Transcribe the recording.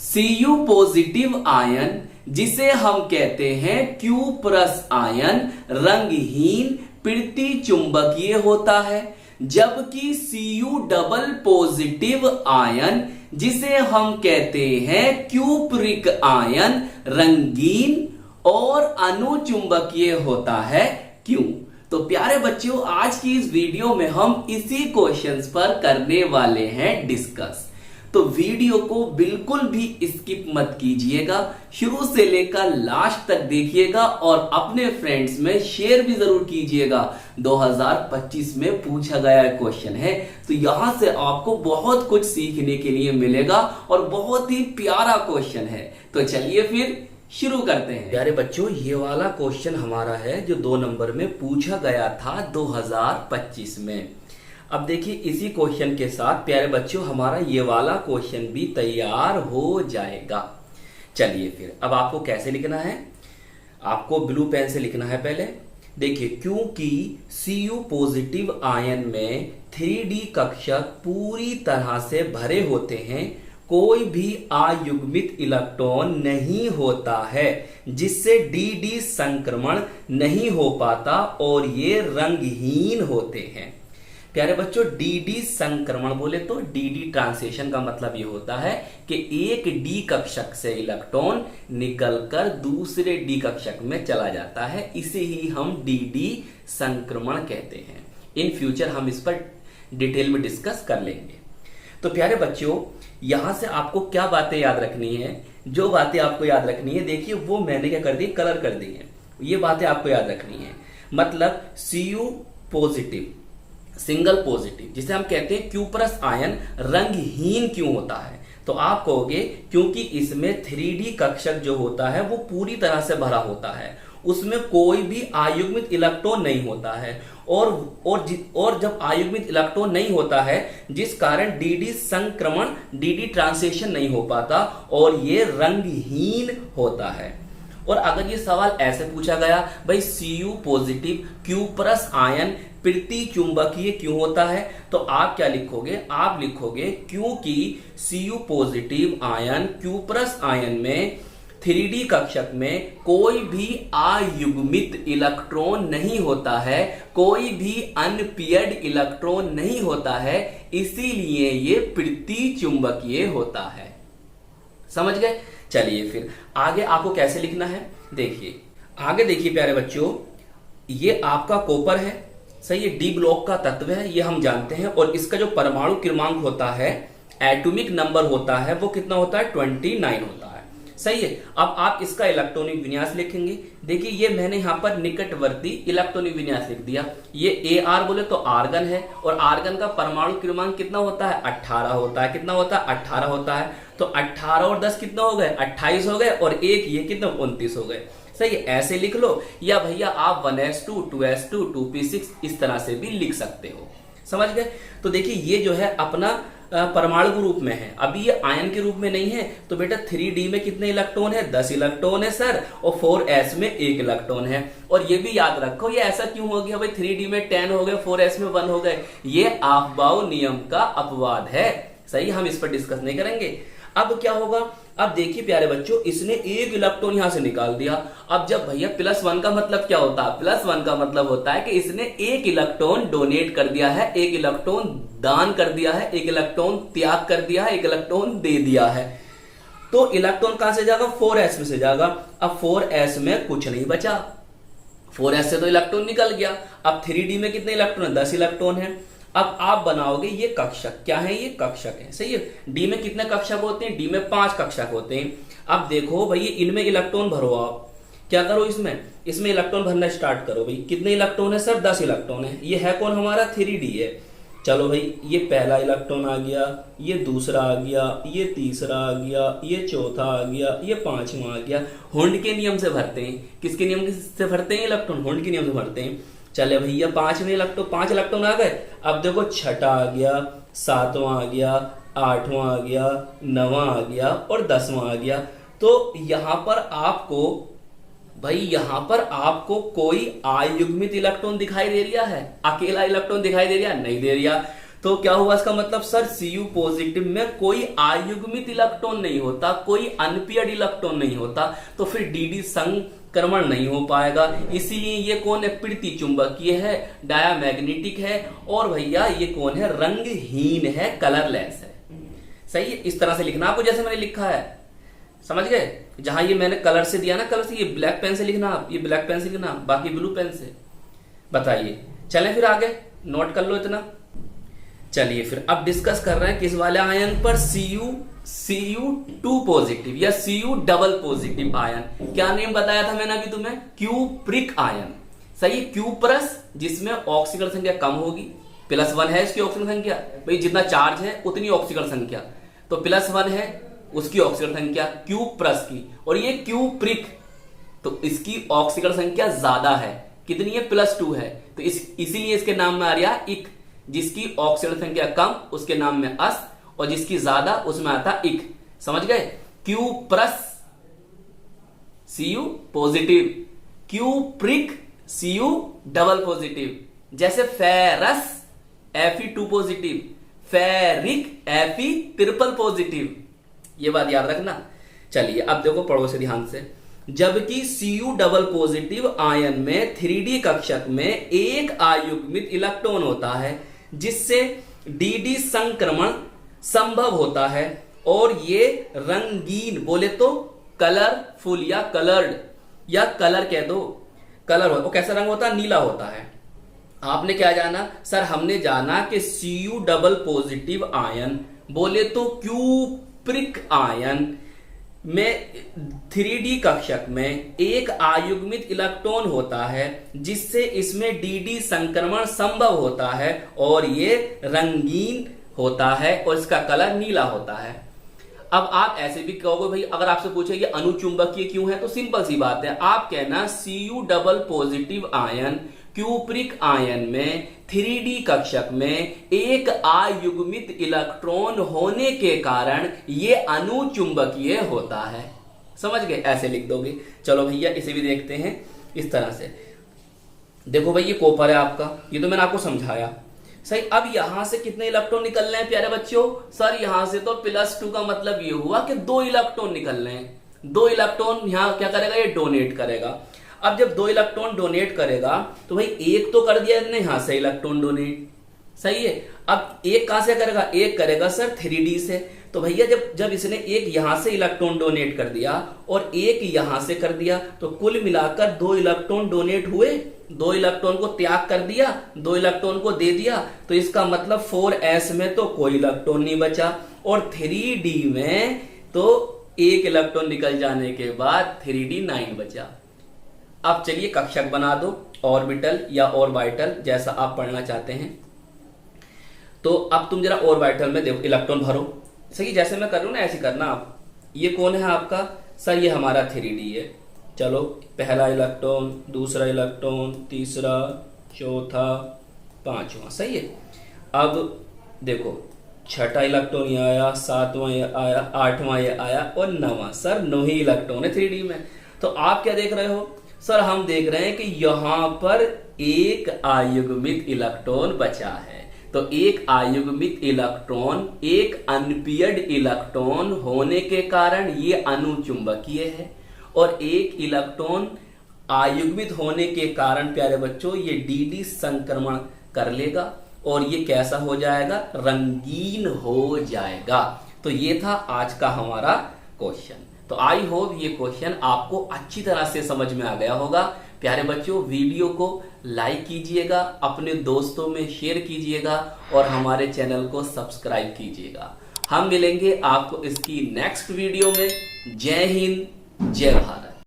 Cu positive ion जिसे हम कहते हैं Q प्लस आयन रंगहीन प्रति चुंबकीय होता है, जबकि Cu डबल पॉजिटिव आयन जिसे हम कहते हैं क्यूप्रिक आयन रंगीन और अनुचुंबकीय होता है। क्यों? तो प्यारे बच्चों, आज की इस वीडियो में हम इसी क्वेश्चंस पर करने वाले हैं डिस्कस। तो वीडियो को बिल्कुल भी स्किप मत कीजिएगा, शुरू से लेकर लास्ट तक देखिएगा और अपने फ्रेंड्स में शेयर भी जरूर कीजिएगा। 2025 में पूछा गया क्वेश्चन है, तो यहां से आपको बहुत कुछ सीखने के लिए मिलेगा और बहुत ही प्यारा क्वेश्चन है। तो चलिए फिर शुरू करते हैं। प्यारे बच्चों, ये वाला क्वेश्चन हमारा है जो 2 नंबर में पूछा गया था 2025 में। अब देखिए, इसी क्वेश्चन के साथ प्यारे बच्चों हमारा ये वाला क्वेश्चन भी तैयार हो जाएगा। चलिए फिर, अब आपको कैसे लिखना है? आपको ब्लू पेन से लिखना है। पहले देखिए, क्योंकि Cu पॉजिटिव आयन में 3D कक्षक पूरी तरह से भरे होते हैं, कोई भी अयुग्मित इलेक्ट्रॉन नहीं होता है जिससे dd संक्रमण नहीं हो पाता और ये रंगहीन होते हैं। प्यारे बच्चों, dd संक्रमण बोले तो dd ट्रांसिशन का मतलब ये होता है कि एक d कक्षक से इलेक्ट्रॉन निकलकर दूसरे d कक्षक में चला जाता है, इसे ही हम dd संक्रमण कहते हैं। इन फ्यूचर हम इस पर डिटेल में डिस्कस कर लेंगे। तो प्यारे बच्चों, यहां से आपको क्या बातें याद रखनी है? जो बातें आपको याद रखनी है, देखिए वो मैंने क्या कर दी, कलर कर दी है। ये बातें आपको याद रखनी है। मतलब Cu पॉजिटिव सिंगल पॉजिटिव जिसे हम कहते हैं Q प्लस आयन रंगहीन क्यों होता है? तो आप कहोगे क्योंकि इसमें 3D कक्षक जो होता है वो पूरी तरह से भरा होता है, उसमें कोई भी अयुग्मित इलेक्ट्रॉन नहीं होता है और जब अयुग्मित इलेक्ट्रॉन नहीं होता है, जिस कारण dd संक्रमण dd ट्रांसिशन नहीं हो पाता और ये रंगहीन होता है। और अगर ये सवाल ऐसे पूछा गया, भाई Cu positive Q plus ion प्रति चुंबकीय क्यों होता है, तो आप क्या लिखोगे? आप लिखोगे क्योंकि Cu positive ion Q plus ion में 3D कक्षक में कोई भी अयुग्मित इलेक्ट्रॉन नहीं होता है, कोई भी अनपेयर्ड इलेक्ट्रॉन नहीं होता है, इसीलिए ये प्रति चुंबकीय होता है। समझ गए? चलिए फिर आगे आपको कैसे लिखना है, देखिए आगे। देखिए प्यारे बच्चों, ये आपका कॉपर है, सही है, डी ब्लॉक का तत्व है, ये हम जानते हैं। और इसका जो परमाणु क्रमांक होता है, एटॉमिक नंबर होता है, वो कितना होता है? 29 होता है, सही है। अब आप इसका इलेक्ट्रॉनिक विन्यास लिखेंगे। देखिए, ये मैंने यहां पर निकटवर्ती इलेक्ट्रॉनिक विन्यास लिख दिया। ये Ar बोले तो आर्गन है, और आर्गन का परमाणु क्रमांक कितना होता है? 18 होता है। कितना होता है? 18 होता है। तो 18 और 10 कितना हो गए? 28 हो गए, और एक ये कितना? 29 हो गए, सही है। ऐसे लिख लो, या भैया आप 1s2 2s2 2p6 इस तरह से भी लिख सकते हो। समझ गए? तो देखिए, ये जो है अपना परमाणु रूप में है, अभी ये आयन के रूप में नहीं है। तो बेटा 3D में कितने इलेक्ट्रॉन है? 10 इलेक्ट्रॉन है सर, और 4s में 1 इलेक्ट्रॉन है। और ये भी याद रखो, ये ऐसा क्यों हो गया भाई? 3D में 10 हो गए, 4s में 1 हो गए, ये अफबाउ नियम का अपवाद है, सही। हम इस पर डिस्कस नहीं करेंगे। अब क्या होगा? अब देखिए प्यारे बच्चों, इसने 1 इलेक्ट्रॉन यहां से निकाल दिया। अब जब भैया +1 का मतलब क्या होता है? +1 का मतलब होता है कि इसने 1 इलेक्ट्रॉन डोनेट कर दिया है, 1 इलेक्ट्रॉन दान कर दिया है, 1 इलेक्ट्रॉन त्याग कर दिया है, 1 इलेक्ट्रॉन दे दिया है। तो इलेक्ट्रॉन कहां से जाएगा? 4s में से जाएगा। अब 4s में कुछ नहीं बचा, 4s से तो इलेक्ट्रॉन निकल गया। अब 3D में कितने इलेक्ट्रॉन है? 10 इलेक्ट्रॉन है। अब आप बनाओगे ये कक्षक, क्या है? ये कक्षक है, सही है। डी में कितने कक्षक होते हैं? डी में 5 कक्षक होते हैं। अब देखो भाई, इनमें इलेक्ट्रॉन भरो। आप क्या करो? इसमें इलेक्ट्रॉन भरना स्टार्ट करो। भाई कितने इलेक्ट्रॉन है सर? 10 इलेक्ट्रॉन है। ये है कौन? हमारा 3D है। चलो भाई, ये पहला इलेक्ट्रॉन आ गया, ये दूसरा आ गया, ये तीसरा आ गया, ये चौथा आ गया, ये 5वां आ गया। हुंड के नियम से भरते हैं। किसके नियम से भरते हैं इलेक्ट्रॉन? हुंड के नियम से भरते हैं। चले भैया, 5 इलेक्ट्रॉन आ गए। अब देखो, 6वां आ गया, 7वां आ गया, 8वां आ गया, 9वां आ गया और 10वां आ गया। तो यहां पर आपको कोई अयुग्मित इलेक्ट्रॉन दिखाई दे रहा है? अकेला इलेक्ट्रॉन दिखाई दे रहा? नहीं दे रहा। तो क्या हुआ इसका मतलब सर Cu पॉजिटिव में कोई आयुग्मित इलेक्ट्रॉन नहीं होता, कोई अनपेयर्ड इलेक्ट्रॉन नहीं होता, तो फिर डी संक्रमण नहीं हो पाएगा। इसीलिए ये कौन है, पृथ्वी चुंबकीय है, डायामैग्नेटिक है, और भैया ये कौन है, रंगहीन है, कलरलेस है। सही है, इस तरह से लिखना आपको जैसे मैंने लिखा है, समझ गए। जहां ये मैंने कलर से दिया ना, कलर से, ये ब्लैक पेन से लिखना आप, ये ब्लैक पेन से लिखना, बाकी ब्लू पेन से। बताइए, चलें फिर आगे, नोट कर लो इतना। चलिए फिर अब डिस्कस कर रहे हैं किस वाले आयन पर, Cu2 पॉजिटिव या Cu डबल पॉजिटिव आयन। क्या नेम बताया था मैंने अभी तुम्हें, क्यूप्रिक आयन। सही है, क्यूप्रस जिसमें ऑक्सीकरण संख्या कम होगी, +1 है इसकी ऑक्सीकरण संख्या, भाई जितना चार्ज है उतनी ऑक्सीकरण संख्या, तो +1 है उसकी ऑक्सीकरण संख्या क्यूप्रस की, और ये क्यूप्रिक तो इसकी ऑक्सीकरण संख्या ज्यादा है, कितनी है, +2 है, तो इसीलिए इसके नाम में आ रहा इक। जिसकी ऑक्सीकरण संख्या कम उसके नाम में अस, और जिसकी ज्यादा उसमें आता इक। समझ गए, cuprous Cu positive, cupric Cu double positive. जैसे ferrous Fe2 positive, ferric Fe triple positive, ये बात याद रखना। चलिए अब देखो, पढ़ो से ध्यान से। जबकि Cu डबल पॉजिटिव आयन में 3D कक्षक में एक आयुग्मित इलेक्ट्रॉन होता है, जिससे डी संक्रमण संभव होता है, और ये रंगीन, बोले तो कलरफुल या कलर्ड, या कलर कह दो, कलर हो, कैसा रंग होता है, नीला होता है। आपने क्या जाना सर, हमने जाना कि Cu डबल पॉजिटिव आयन, बोले तो क्यूप्रिक आयन में 3D कक्षक में एक आयुग्मित इलेक्ट्रॉन होता है, जिससे इसमें डी संक्रमण संभव होता है, और ये रंगीन होता है, और इसका कलर नीला होता है। अब आप ऐसे भी कहोगे भाई, अगर आपसे पूछे ये अनुचुंबकीय क्यों है, तो सिंपल सी बात है, आप कहना Cu double positive ion cupric ion में 3D कक्षक में एक आयुग्मित इलेक्ट्रॉन होने के कारण ये अनुचुंबकीय होता है। समझ गए, ऐसे लिख दोगे। चलो भैया इसे भी देखते हैं इस तरह से। देखो भाई, ये कॉपर है आपका, ये तो मैंने आपको समझाया। सही, अब यहां से कितने इलेक्ट्रॉन निकल रहे हैं प्यारे बच्चों, सर यहां से तो +2 का मतलब ये हुआ कि 2 इलेक्ट्रॉन निकल रहे हैं। 2 इलेक्ट्रॉन यहां क्या करेगा, ये डोनेट करेगा। अब जब 2 इलेक्ट्रॉन डोनेट करेगा तो भाई एक तो कर दिया इसने यहां से इलेक्ट्रॉन डोनेट, सही है। अब एक कहां से करेगा, एक करेगा सर 3D से। तो भैया जब इसने एक यहां से इलेक्ट्रॉन डोनेट कर दिया और एक यहां से कर दिया, तो कुल मिलाकर 2 इलेक्ट्रॉन डोनेट हुए, 2 इलेक्ट्रॉन को त्याग कर दिया, 2 इलेक्ट्रॉन को दे दिया, तो इसका मतलब 4s में तो कोई इलेक्ट्रॉन नहीं बचा, और 3D में तो एक इलेक्ट्रॉन निकल जाने के बाद 3D 9 बचा। अब चलिए कक्षक बना दो, ऑर्बिटल या ऑर्बिटल, जैसा आप पढ़ना चाहते हैं। तो अब तुम जरा ऑर्बिटल में देखो, इलेक्ट्रॉन भरो, सही, जैसे मैं कर रहा हूं ना ऐसे करना आप। ये कौन है आपका, सर ये हमारा 3D है। चलो, पहला इलेक्ट्रॉन, दूसरा इलेक्ट्रॉन, तीसरा, चौथा, पांचवा, सही है। अब देखो, छठा इलेक्ट्रॉन ये आया, सातवां ये आया, आठवां ये आया, और 9वां, सर 9 ही इलेक्ट्रॉन है 3D में। तो आप क्या देख रहे हो, सर हम देख रहे हैं कि यहां पर एक आयुग्मित इलेक्ट्रॉन बचा है। तो एक आयुग्मित इलेक्ट्रॉन एक अनपेयर्ड इलेक्ट्रॉन होने के कारण ये अनुचुंबकीय है, और एक इलेक्ट्रॉन आयुग्मित होने के कारण प्यारे बच्चों ये डी संक्रमण कर लेगा, और ये कैसा हो जाएगा, रंगीन हो जाएगा। तो ये था आज का हमारा क्वेश्चन। तो आई होप ये क्वेश्चन आपको अच्छी तरह से समझ में आ गया होगा। प्यारे बच्चों, वीडियो को लाइक कीजिएगा, अपने दोस्तों में शेयर कीजिएगा, और हमारे चैनल को सब्सक्राइब कीजिएगा। हम मिलेंगे आपको इसकी नेक्स्ट वीडियो में। जय हिंद, जय भारत।